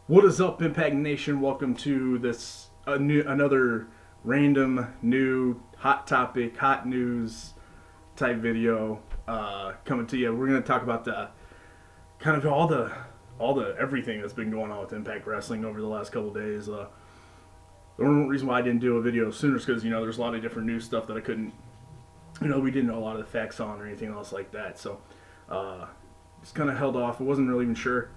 What is up, Impact Nation? Welcome to this another random new hot topic, hot news type video coming to you. We're gonna talk about the kind of all the everything that's been going on with Impact Wrestling over the last couple of days. The one reason why I didn't do a video sooner is because there's a lot of different news stuff that I couldn't, we didn't know a lot of the facts on or anything else like that. So just kind of held off. I wasn't really even sure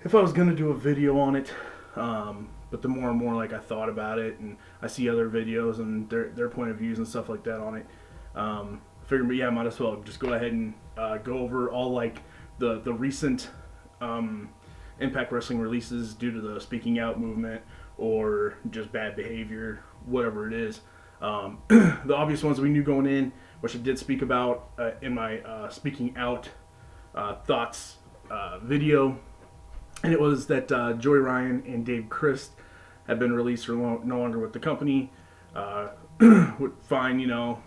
if I was gonna do a video on it, but the more and more like I thought about it, and I see other videos and their point of views and stuff like that on it, I figured, I might as well just go ahead and go over all like the recent Impact Wrestling releases due to the speaking out movement or just bad behavior, whatever it is. The obvious ones we knew going in, which I did speak about in my speaking out thoughts video. And it was that Joey Ryan and Dave Christ have been released or no longer with the company. Fine, you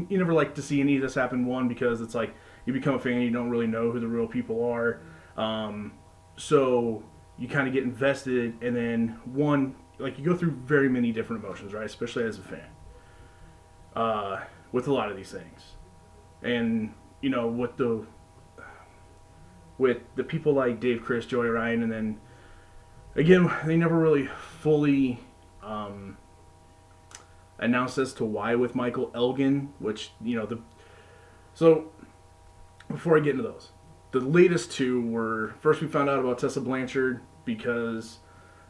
never like to see any of this happen. One, because it's like you become a fan, you don't really know who the real people are. So you kind of get invested, and then like you go through very many different emotions, right? Especially as a fan with a lot of these things. And, with the people like Dave, Chris, Joey Ryan, and then again, they never really fully announced as to why with Michael Elgin, which so before I get into those, the latest two were, first we found out about Tessa Blanchard because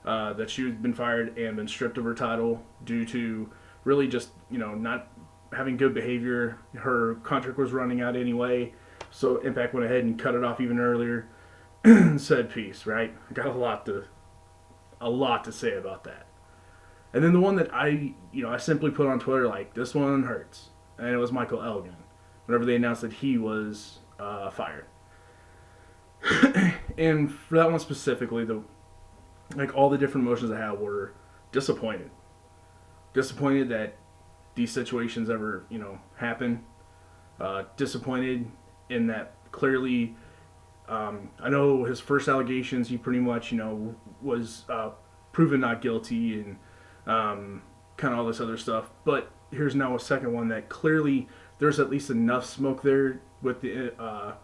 that she had been fired and been stripped of her title due to really just not having good behavior. Her contract was running out anyway. So Impact went ahead and cut it off even earlier and said peace, right? I got a lot to say about that. And then the one that I simply put on Twitter, like, this one hurts. And it was Michael Elgin. Whenever they announced that he was fired. And for that one specifically, all the different emotions I had were disappointed. Disappointed that these situations ever, happen. Disappointed in that clearly, I know his first allegations, he pretty much, was proven not guilty and kind of all this other stuff. But here's now a second one that clearly there's at least enough smoke there with the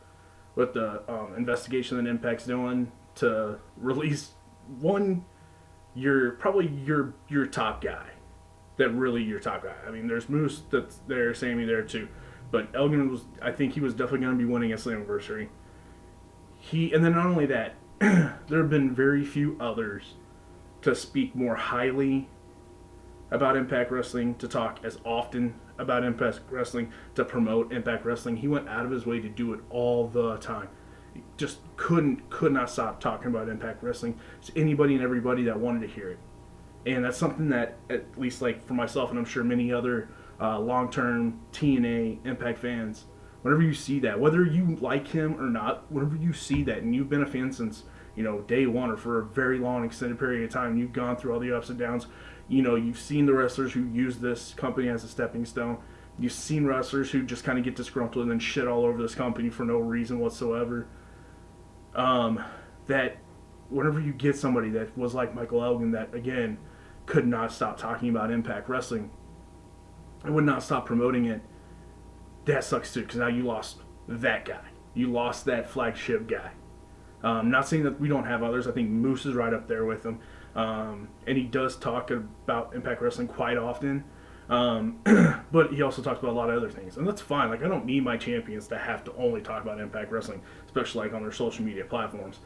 investigation that Impact's doing to release one, probably your top guy. That really your top guy. I mean, there's Moose that's there, Sammy there too. But Elgin I think he was definitely going to be winning at Slammiversary. And then not only that, there have been very few others to speak more highly about Impact Wrestling, to talk as often about Impact Wrestling, to promote Impact Wrestling. He went out of his way to do it all the time. He just could not stop talking about Impact Wrestling to anybody and everybody that wanted to hear it. And that's something that, at least like for myself, and I'm sure many other long-term TNA Impact fans, whenever you see that, whether you like him or not, whenever you see that, and you've been a fan since day one or for a very long extended period of time, you've gone through all the ups and downs, you've seen the wrestlers who use this company as a stepping stone, you've seen wrestlers who just kind of get disgruntled and then shit all over this company for no reason whatsoever, that whenever you get somebody that was like Michael Elgin, that again could not stop talking about Impact Wrestling, I would not stop promoting it, that sucks too, because now you lost that guy. You lost that flagship guy. Not saying that we don't have others. I think Moose is right up there with him. And he does talk about Impact Wrestling quite often. But he also talks about a lot of other things. And that's fine. Like, I don't need my champions to have to only talk about Impact Wrestling, especially like on their social media platforms.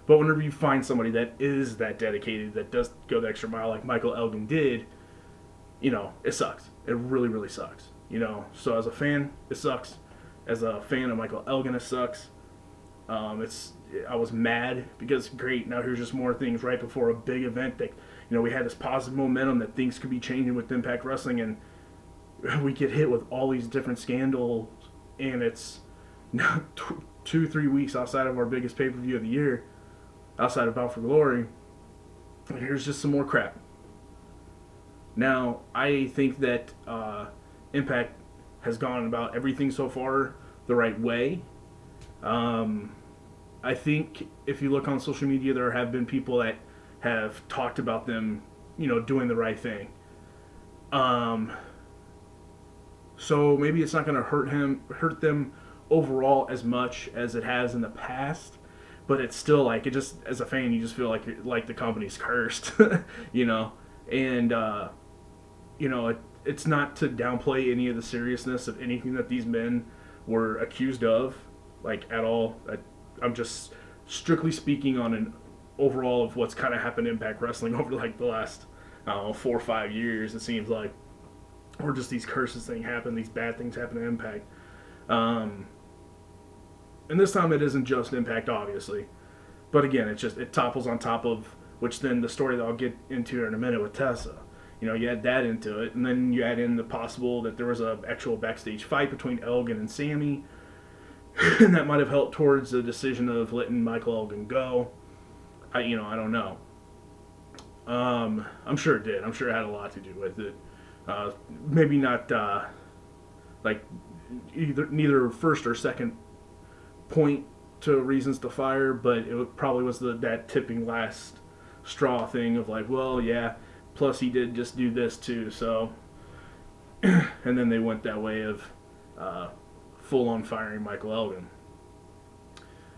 But whenever you find somebody that is that dedicated, that does go the extra mile like Michael Elgin did, it sucks. It really, really sucks. So as a fan, it sucks. As a fan of Michael Elgin, it sucks. I was mad because, great, now here's just more things right before a big event that, we had this positive momentum that things could be changing with Impact Wrestling, and we get hit with all these different scandals, and it's now 2-3 weeks outside of our biggest pay-per-view of the year, outside of Bound for Glory, and here's just some more crap. Now, I think that Impact has gone about everything so far the right way. I think if you look on social media, there have been people that have talked about them, doing the right thing. Um, so maybe it's not going to hurt them overall as much as it has in the past. But it's still like, it just, as a fan, you just feel like the company's cursed, you know, and it's not to downplay any of the seriousness of anything that these men were accused of, like, at all. I'm just strictly speaking on an overall of what's kind of happened in Impact Wrestling over like the last, I don't know, 4 or 5 years. It seems like, or just these curses things happen, these bad things happen to Impact. And this time it isn't just Impact, obviously, but again, it topples on top of, which then the story that I'll get into in a minute with Tessa. You add that into it, and then you add in the possible that there was a actual backstage fight between Elgin and Sammy, and that might have helped towards the decision of letting Michael Elgin go. I don't know. I'm sure it did. I'm sure it had a lot to do with it. Maybe not like neither first or second point to reasons to fire, but it probably was that tipping last straw thing of like, well, yeah, plus he did just do this too, so. And then they went that way of full on firing Michael Elgin.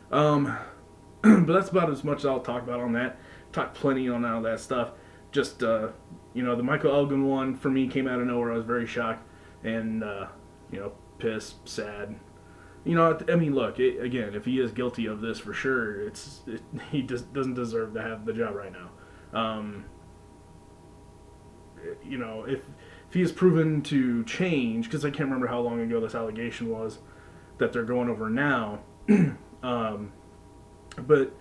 But that's about as much as I'll talk about on that. Talk plenty on all that stuff. Just the Michael Elgin one for me came out of nowhere. I was very shocked and pissed, sad. I mean, look, again, if he is guilty of this for sure, he just doesn't deserve to have the job right now. If he is proven to change, because I can't remember how long ago this allegation was that they're going over now, but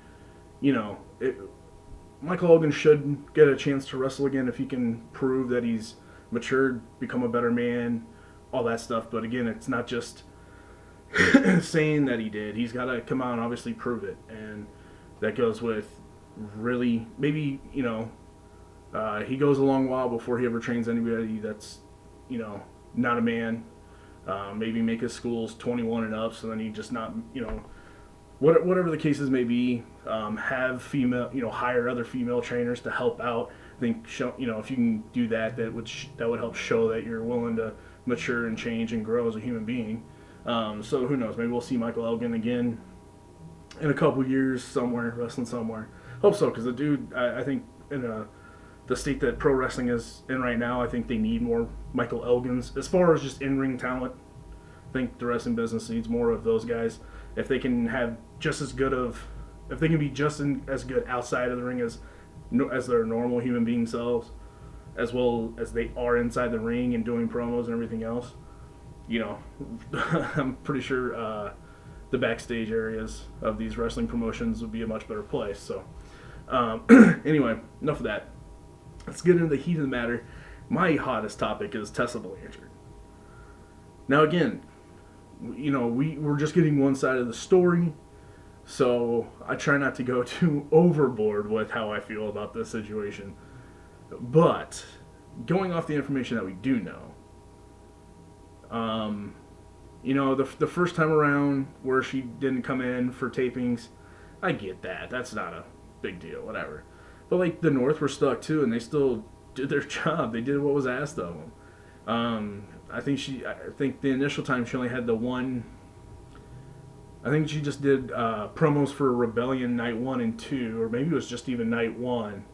Michael Elgin should get a chance to wrestle again if he can prove that he's matured, become a better man, all that stuff. But again, it's not just saying that he did. He's got to come out and obviously prove it, and that goes with really maybe he goes a long while before he ever trains anybody that's not a man. Maybe make his schools 21 and up, so then he just not whatever the cases may be. Have female hire other female trainers to help out. I think if you can do that, that would help show that you're willing to mature and change and grow as a human being. So who knows? Maybe we'll see Michael Elgin again in a couple years somewhere, wrestling somewhere. Hope so, because the dude, I think in the state that pro wrestling is in right now, I think they need more Michael Elgins. As far as just in-ring talent, I think the wrestling business needs more of those guys. If they can have just as good if they can be just as good outside of the ring as their normal human being selves, as well as they are inside the ring and doing promos and everything else, I'm pretty sure the backstage areas of these wrestling promotions would be a much better place. So, anyway, enough of that. Let's get into the heat of the matter. My hottest topic is Tessa Blanchard. Now, again, we're just getting one side of the story, so I try not to go too overboard with how I feel about this situation. But going off the information that we do know, the first time around where she didn't come in for tapings, I get that. That's not a big deal, whatever. But like the North were stuck too, and they still did their job. They did what was asked of them. I think the initial time she only had the one. I think she just did promos for Rebellion Night 1 and 2, or maybe it was just even Night 1.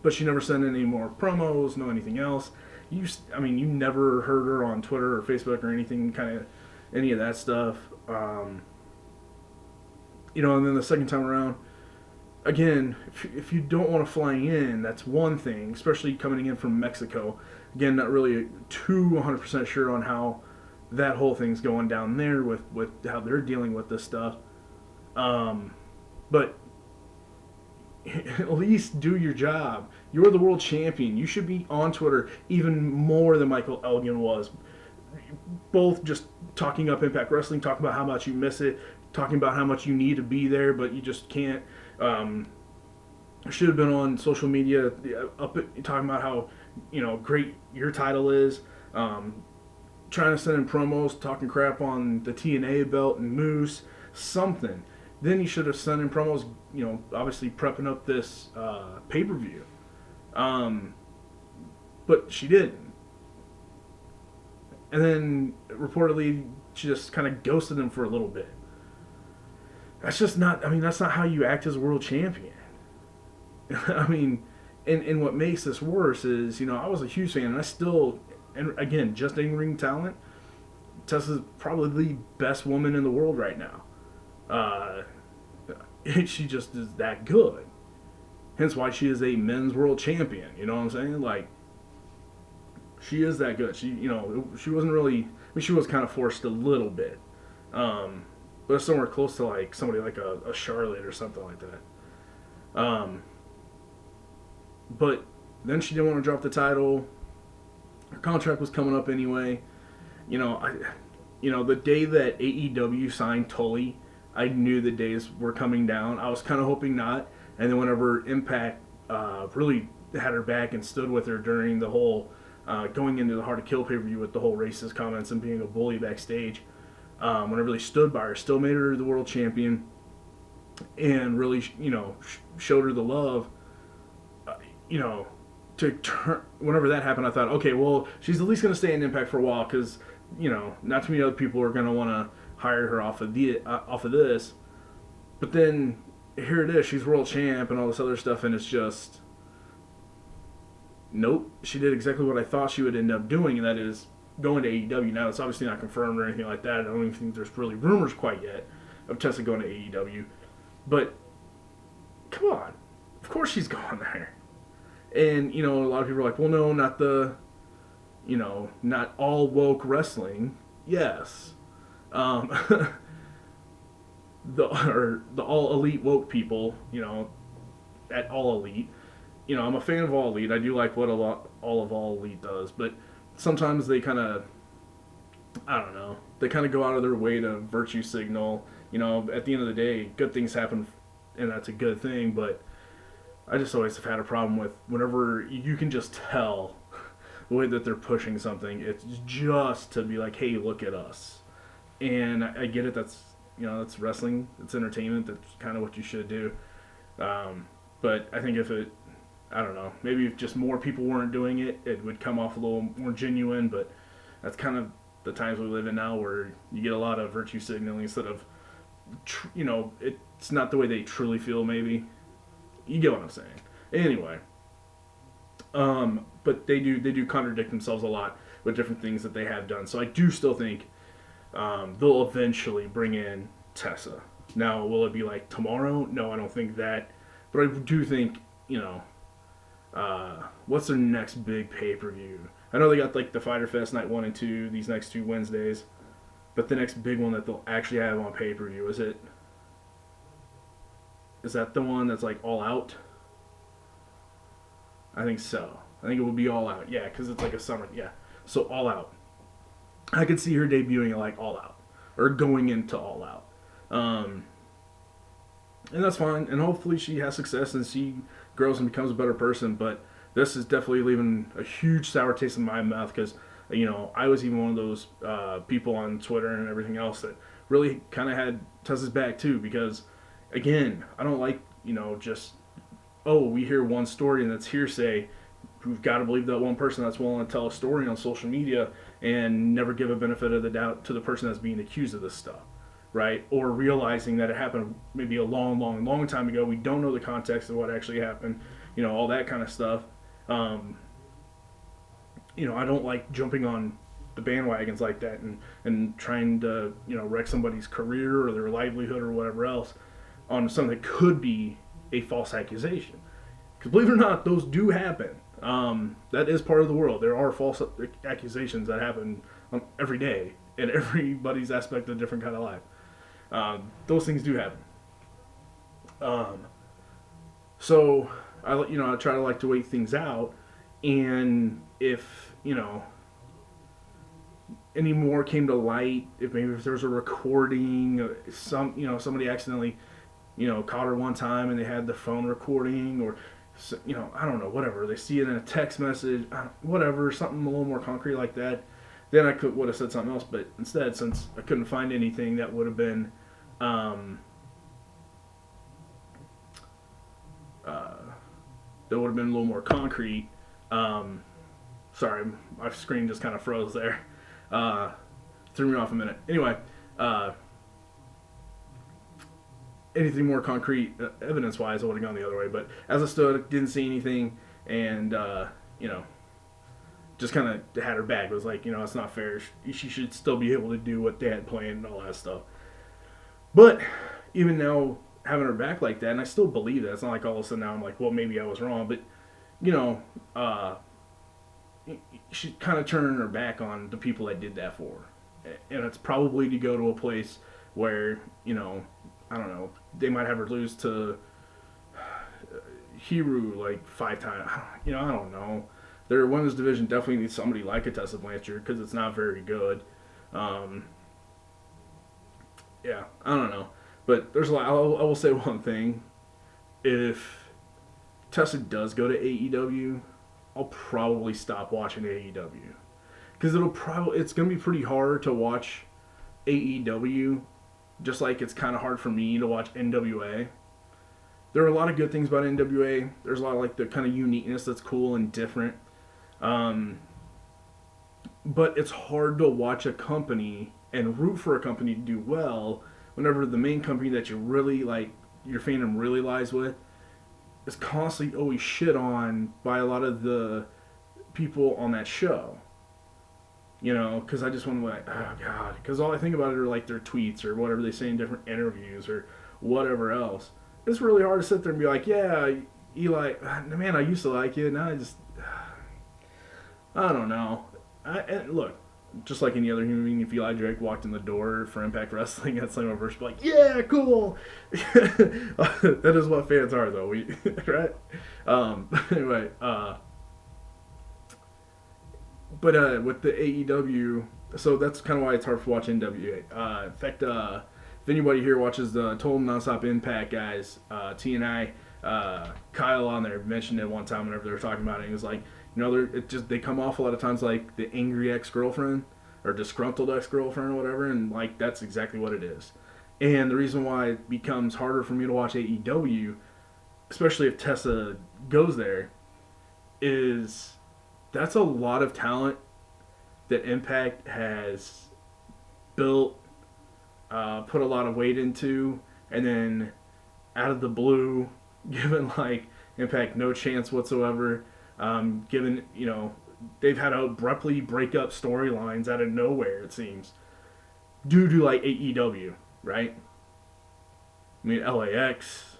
But she never sent any more promos, no anything else. You never heard her on Twitter or Facebook or anything, any of that stuff. And then the second time around, again, if you don't want to fly in, that's one thing, especially coming in from Mexico. Again, not really too 100% sure on how that whole thing's going down there with how they're dealing with this stuff. But at least do your job. You're the world champion. You should be on Twitter even more than Michael Elgin was. Both just talking up Impact Wrestling, talking about how much you miss it, talking about how much you need to be there, but you just can't. Should have been on social media talking about how great your title is. trying to send in promos, talking crap on the TNA belt and Moose, something. Then you should have sent in promos, obviously prepping up this pay-per-view. But she didn't. And then, reportedly, she just kind of ghosted him for a little bit. That's just not, that's not how you act as a world champion. And what makes this worse is, I was a huge fan, and I still, and again, just in-ring talent, Tessa's probably the best woman in the world right now. She just is that good. Hence why she is a men's world champion. You know what I'm saying? Like, she is that good. She wasn't really, she was kind of forced a little bit. But somewhere close to like somebody like a Charlotte or something like that. But then she didn't want to drop the title. Her contract was coming up anyway. The day that AEW signed Tully, I knew the days were coming down. I was kind of hoping not. And then whenever Impact really had her back and stood with her during the whole going into the Hard to Kill pay-per-view with the whole racist comments and being a bully backstage, whenever they stood by her, still made her the world champion, and really, showed her the love, to turn. Whenever that happened, I thought, okay, well, she's at least going to stay in Impact for a while because, not too many other people are going to want to hire her off of this. But then here it is, she's world champ and all this other stuff, and it's just, nope, she did exactly what I thought she would end up doing, and that is going to AEW. Now, it's obviously not confirmed or anything like that. I don't even think there's really rumors quite yet of Tessa going to AEW. But, come on. Of course she's going there. And, a lot of people are like, well, no, not the, not all woke wrestling. Yes. The all elite woke people, at All Elite. I'm a fan of All Elite. I do like what All Elite does, but sometimes they kind of, I don't know, they kind of go out of their way to virtue signal. At the end of the day, good things happen, and that's a good thing, but I just always have had a problem with whenever you can just tell the way that they're pushing something, it's just to be like, hey, look at us. And I get it, that's wrestling, it's entertainment, that's kind of what you should do. But I think I don't know, maybe if just more people weren't doing it, it would come off a little more genuine, but that's kind of the times we live in now where you get a lot of virtue signaling instead of, it's not the way they truly feel, maybe. You get what I'm saying. Anyway, but they do contradict themselves a lot with different things that they have done. So I do still think they'll eventually bring in Tessa. Now, will it be like tomorrow? No, I don't think that. But I do think, what's their next big pay-per-view? I know they got like the Fyter Fest Night 1 and 2 these next 2 Wednesdays. But the next big one that they'll actually have on pay-per-view, is that the one that's like All Out? I think so. I think it will be All Out. Yeah, because it's like a summer. Yeah. So All Out. I could see her debuting at like All Out. Or going into All Out. And that's fine. And hopefully she has success and she grows and becomes a better person. But this is definitely leaving a huge sour taste in my mouth because, I was even one of those people on Twitter and everything else that really kind of had Tessa's back too because, again, I don't like, just, we hear one story and that's hearsay. We've got to believe that one person that's willing to tell a story on social media and never give a benefit of the doubt to the person that's being accused of this stuff, right? Or realizing that it happened maybe a long, long, long time ago. We don't know the context of what actually happened, all that kind of stuff. I don't like jumping on the bandwagons like that and trying to, wreck somebody's career or their livelihood or whatever else on something that could be a false accusation. Because believe it or not, those do happen. That is part of the world. There are false accusations that happen every day in everybody's aspect of a different kind of life. Those things do happen. So I try to like to wait things out, and if any more came to light, if there was a recording, somebody accidentally caught her one time and they had the phone recording, or I don't know, whatever, they see it in a text message, whatever, something a little more concrete like that, then I would have said something else. But instead, since I couldn't find anything that would have been that would have been a little more concrete. Sorry, my screen just kind of froze there. Threw me off a minute. Anyway, anything more concrete, evidence-wise, I would have gone the other way. But as I stood, didn't see anything, and just kind of had her back. It was like, it's not fair. She should still be able to do what they had planned and all that stuff. But even now, having her back like that, and I still believe that. It's not like all of a sudden now I'm like, well, maybe I was wrong. But, she's kind of turning her back on the people that did that for her. And it's probably to go to a place where, I don't know, they might have her lose to Hiru like 5 times. I don't know. Their women's division definitely needs somebody like a Tessa Blanchard because it's not very good. Yeah, I don't know. But there's a lot. I will say one thing. If Tessa does go to AEW, I'll probably stop watching AEW. Because it's going to be pretty hard to watch AEW, just like it's kind of hard for me to watch NWA. There are a lot of good things about NWA. There's a lot of like the kind of uniqueness that's cool and different. But it's hard to watch a company and root for a company to do well whenever the main company that you really like, your fandom really lies with, is constantly always shit on by a lot of the people on that show. Because I just want to like, oh God, because all I think about it are like their tweets or whatever they say in different interviews or whatever else. It's really hard to sit there and be like, yeah, Eli, man, I used to like you, now I don't know. And look, just like any other human being, if Eli Drake walked in the door for Impact Wrestling at Slammiversary, be like, yeah, cool. That is what fans are, though. Right? Anyway, but with the AEW, so that's kind of why it's hard to watch NWA. In fact, if anybody here watches the Total Nonstop Impact guys, T and I, Kyle on there mentioned it one time whenever they were talking about it. He was like, they come off a lot of times like the angry ex-girlfriend or disgruntled ex-girlfriend or whatever, and like that's exactly what it is. And the reason why it becomes harder for me to watch AEW, especially if Tessa goes there, is that's a lot of talent that Impact has built, put a lot of weight into, and then out of the blue, given like Impact no chance whatsoever. Given, they've had to abruptly break up storylines out of nowhere, it seems, due to like AEW, right? I mean, LAX.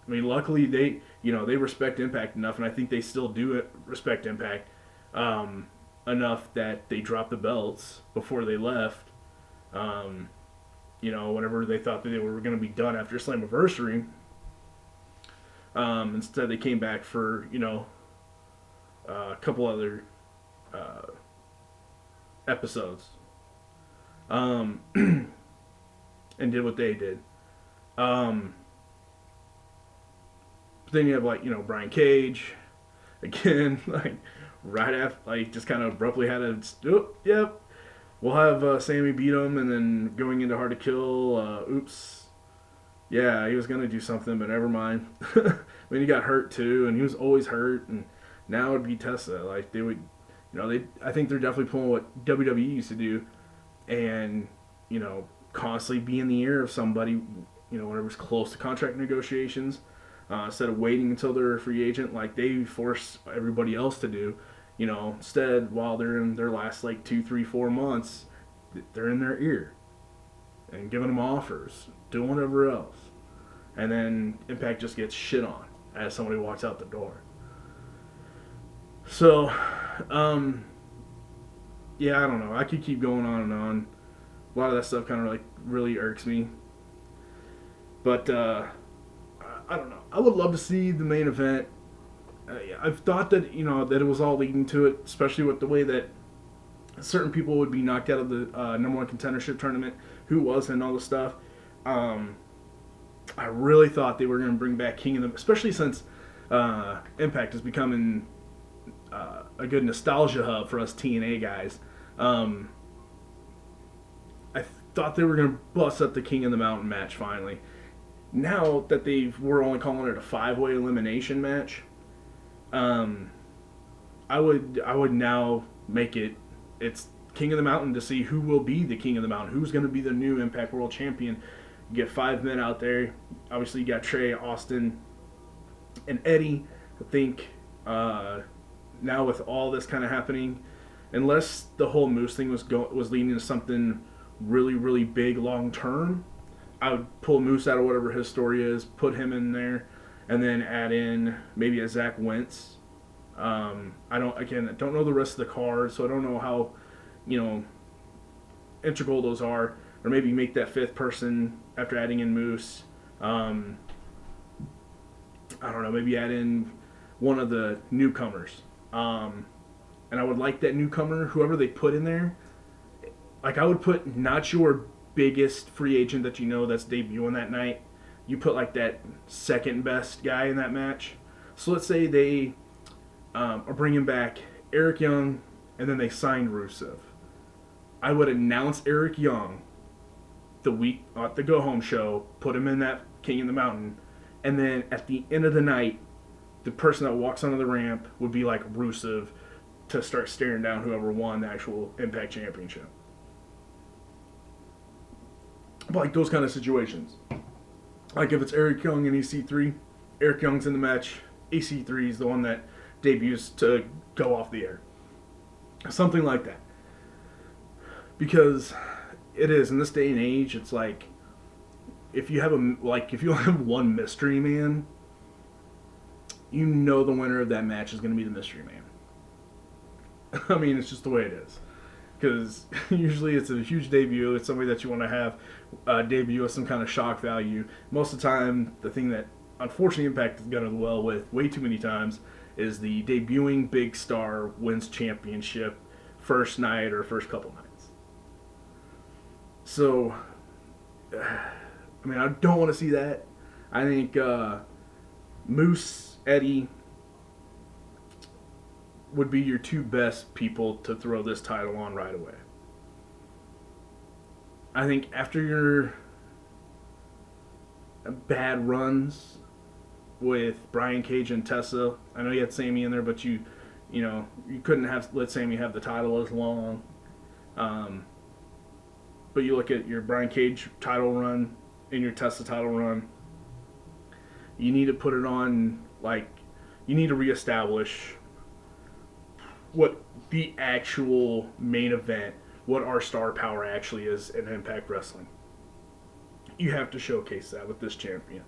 I mean, luckily they respect Impact enough, and I think they still do respect Impact enough that they dropped the belts before they left. Whenever they thought that they were going to be done after Slammiversary, instead they came back for a couple other episodes, and did what they did. But then you have like Brian Cage, again, like right after, like just kind of abruptly had a yep, we'll have Sammy beat him, and then going into Hard to Kill, oops, yeah, he was gonna do something, but never mind. I mean, he got hurt too, and he was always hurt, and now it'd be Tessa. Like they would, I think they're definitely pulling what WWE used to do, and constantly be in the ear of somebody, whenever it's close to contract negotiations, instead of waiting until they're a free agent like they force everybody else to do. Instead, while they're in their last like 2, 3, 4 months, they're in their ear and giving them offers, doing whatever else, and then Impact just gets shit on as somebody walks out the door. So, yeah, I don't know. I could keep going on and on. A lot of that stuff kind of like really irks me. But I don't know. I would love to see the main event. I've thought that that it was all leading to it, especially with the way that certain people would be knocked out of the number one contendership tournament, who was, and all this stuff. I really thought they were going to bring back King of the, especially since Impact is becoming a good nostalgia hub for us TNA guys. Um, I thought they were going to bust up the King of the Mountain match finally. Now that we're only calling it a 5-way elimination match, um, I would now make it's King of the Mountain to see who will be the King of the Mountain, who's going to be the new Impact World Champion. You get 5 men out there. Obviously, you got Trey, Austin, and Eddie. I think now with all this kind of happening, unless the whole Moose thing was leading to something really, really big long term, I would pull Moose out of whatever his story is, put him in there, and then add in maybe a Zach Wentz. I don't know the rest of the card, so I don't know how, integral those are. Or maybe make that 5th person after adding in Moose. I don't know, maybe add in one of the newcomers. And I would like that newcomer, whoever they put in there, like I would put not your biggest free agent that that's debuting that night. You put like that second best guy in that match. So let's say they are bringing back Eric Young, and then they signed Rusev. I would announce Eric Young the week at the Go Home show, put him in that King of the Mountain, and then at the end of the night, the person that walks onto the ramp would be like Rusev to start staring down whoever won the actual Impact Championship. But like those kind of situations. Like if it's Eric Young and EC3, Eric Young's in the match, EC3 is the one that debuts to go off the air. Something like that. Because it is, in this day and age, it's like if you have one mystery man, the winner of that match is going to be the mystery man. I mean, it's just the way it is. Because usually it's a huge debut. It's somebody that you want to have debut with some kind of shock value. Most of the time, the thing that unfortunately Impact has done well with way too many times is the debuting big star wins championship first night or first couple nights. So, I mean, I don't want to see that. I think Moose, Eddie would be your 2 best people to throw this title on right away. I think after your bad runs with Brian Cage and Tessa, I know you had Sammy in there, but you couldn't let Sammy have the title as long. But you look at your Brian Cage title run and your Tessa title run, you need to put it on, you need to reestablish what the actual main event, what our star power actually is in Impact Wrestling. You have to showcase that with this champion.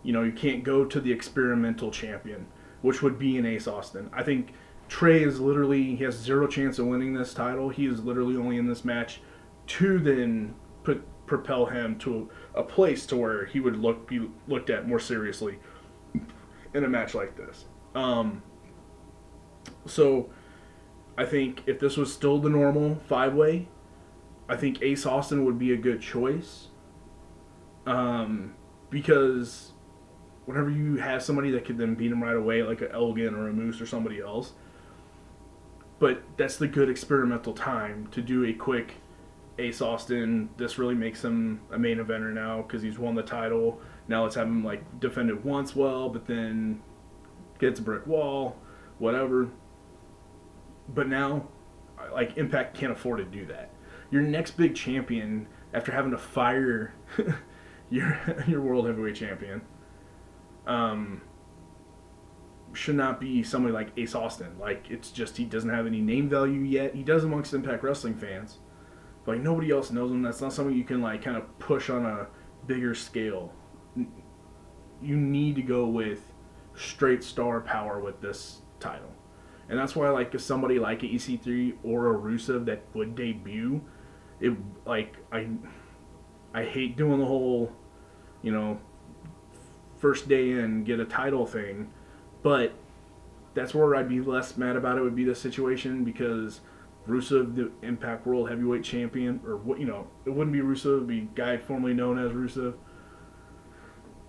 You can't go to the experimental champion, which would be an Ace Austin. I think Trey he has 0 chance of winning this title. He is literally only in this match to then propel him to a place to where he would be looked at more seriously in a match like this. So I think if this was still the normal 5-way, I think Ace Austin would be a good choice. Because whenever you have somebody that could then beat him right away, like an Elgin or a Moose or somebody else, but that's the good experimental time to do a quick Ace Austin. This really makes him a main eventer now because he's won the title. Now let's have him defend it once well, but then gets a brick wall, whatever. But now, Impact can't afford to do that. Your next big champion, after having to fire your World Heavyweight Champion, should not be somebody like Ace Austin. It's just he doesn't have any name value yet. He does amongst Impact Wrestling fans, but nobody else knows him. That's not something you can kind of push on a bigger scale. You need to go with straight star power with this title. And that's why, somebody like an EC3 or a Rusev that would debut, I hate doing the whole, first day in, get a title thing, but that's where I'd be less mad about it would be the situation, because Rusev, the Impact World Heavyweight Champion, or what, it wouldn't be Rusev, it would be a guy formerly known as Rusev.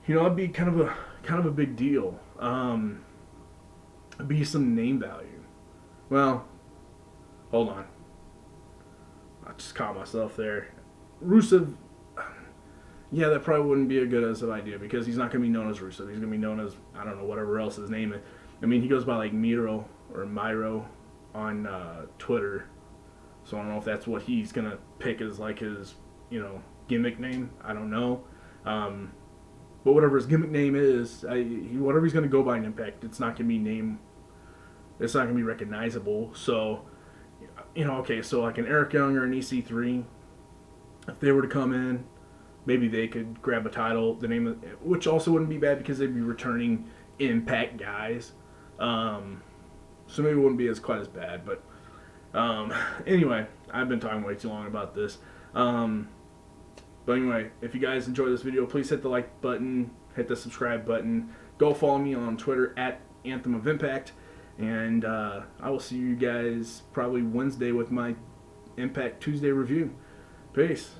It'd be kind of a big deal. Be some name value. Well, hold on. I just caught myself there. Rusev, yeah, that probably wouldn't be a good as an idea because he's not going to be known as Rusev. He's going to be known as, I don't know, whatever else his name is. I mean, he goes by like Miro or Myro on Twitter. So I don't know if that's what he's going to pick as like his, gimmick name. I don't know. But whatever his gimmick name is, whatever he's going to go by in Impact, it's not going to be it's not going to be recognizable. So, okay, so like an Eric Young or an EC3, if they were to come in, maybe they could grab a title, which also wouldn't be bad because they'd be returning Impact guys. So maybe it wouldn't be quite as bad. But anyway, I've been talking way too long about this. But anyway, if you guys enjoyed this video, please hit the like button, hit the subscribe button. Go follow me on Twitter at Anthem of Impact. And I will see you guys probably Wednesday with my Impact Tuesday review. Peace.